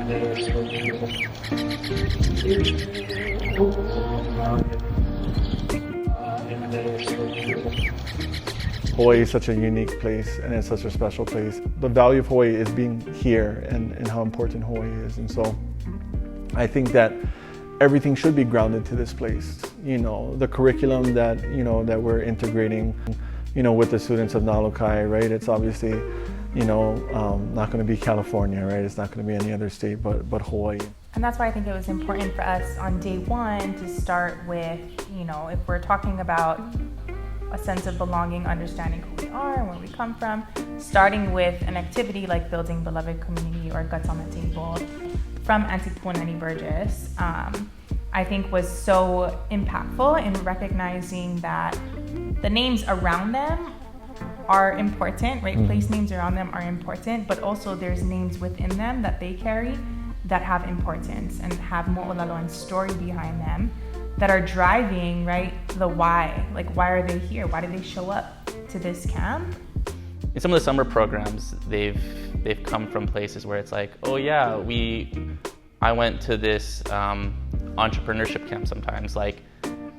Hawaii is such a unique place, and it's such a special place. The value of Hawaii is being here and how important Hawaii is. And so I think that everything should be grounded to this place. You know, the curriculum that, you know, that we're integrating, you know, with the students of Nalukai, right? It's obviously, you know, not going to be California, right? It's not going to be any other state but Hawaii. And that's why I think it was important for us on day one to start with, you know, if we're talking about a sense of belonging, understanding who we are and where we come from, starting with an activity like building beloved community or guts on the table from Auntie Punani Burgess, I think was so impactful in recognizing that the names around them are important, right? Place names around them are important, but also there's names within them that they carry that have importance and have moʻolelo and story behind them that are driving, right, the why. Like, why are they here? Why did they show up to this camp? In some of the summer programs, they've come from places where it's like, oh yeah, I went to this entrepreneurship camp sometimes, like,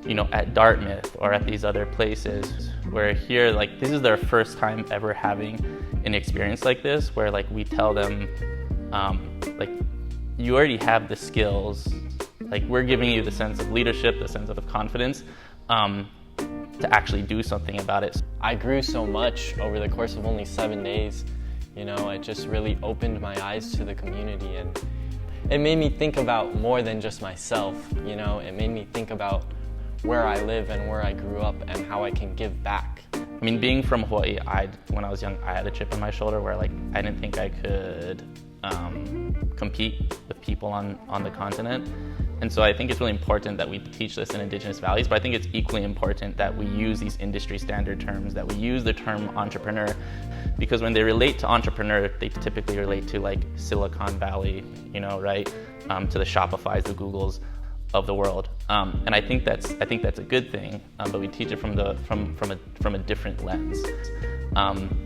you know, at Dartmouth or at these other places, where here, like, this is their first time ever having an experience like this, where like we tell them, like, you already have the skills, like we're giving you the sense of leadership, the sense of confidence to actually do something about it. I grew so much over the course of only 7 days. You know, it just really opened my eyes to the community, and it made me think about more than just myself. You know, it made me think about where I live and where I grew up and how I can give back. I mean, being from Hawaii, when I was young, I had a chip on my shoulder where like I didn't think I could compete with people on the continent. And so I think it's really important that we teach this in Indigenous values, but I think it's equally important that we use these industry standard terms, that we use the term entrepreneur, because when they relate to entrepreneur, they typically relate to like Silicon Valley, you know, right? To the Shopifys, the Googles of the world. And I think that's a good thing, but we teach it from a different lens.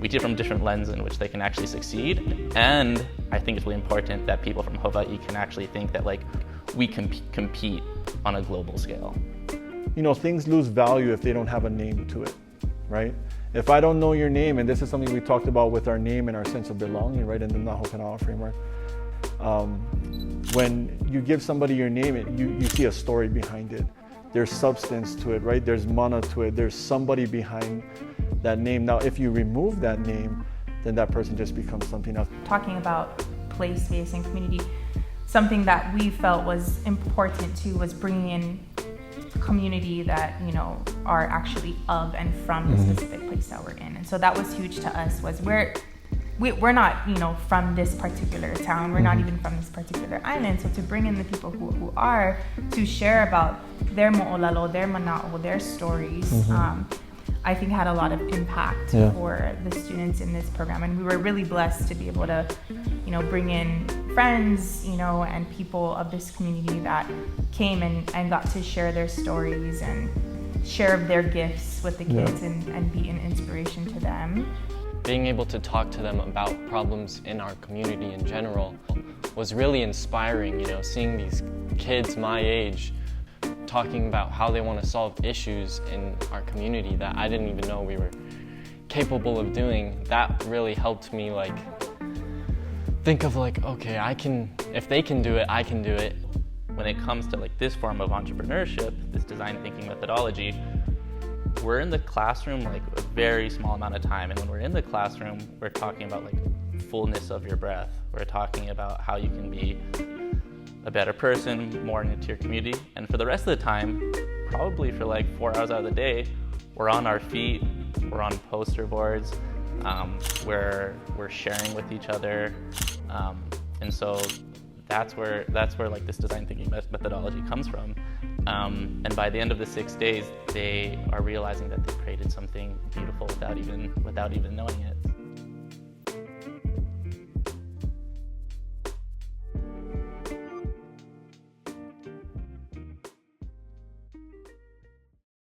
We teach it from a different lens in which they can actually succeed. And I think it's really important that people from Hawaii can actually think that like we can compete on a global scale. You know, things lose value if they don't have a name to it, right? If I don't know your name, and this is something we talked about with our name and our sense of belonging, right, in the Nā Hopena A'o framework, when you give somebody your name, you see a story behind it. There's substance to it, right? There's mana to it. There's somebody behind that name. Now, if you remove that name, then that person just becomes something else. Talking about place, space, and community, something that we felt was important too was bringing in community that, you know, are actually of and from the specific place that we're in. And so that was huge to us, was we're not, you know, from this particular town. We're not even from this particular island. So to bring in the people who are, to share about their mo'olelo, their mana'o, their stories, I think had a lot of impact for the students in this program. And we were really blessed to be able to, you know, bring in friends, you know, and people of this community that came and got to share their stories and share their gifts with the kids and be an inspiration to them. Being able to talk to them about problems in our community in general was really inspiring, you know, seeing these kids my age talking about how they want to solve issues in our community that I didn't even know we were capable of doing. That really helped me like think of like, okay, if they can do it, I can do it. When it comes to like this form of entrepreneurship, this design thinking methodology, we're in the classroom like a very small amount of time, and when we're in the classroom, we're talking about like fullness of your breath. We're talking about how you can be a better person, more into your community, and for the rest of the time, probably for like 4 hours out of the day, we're on our feet, we're on poster boards, we're sharing with each other, and so that's where like this design thinking methodology comes from. And by the end of the 6 days, they are realizing that they created something beautiful without even knowing it.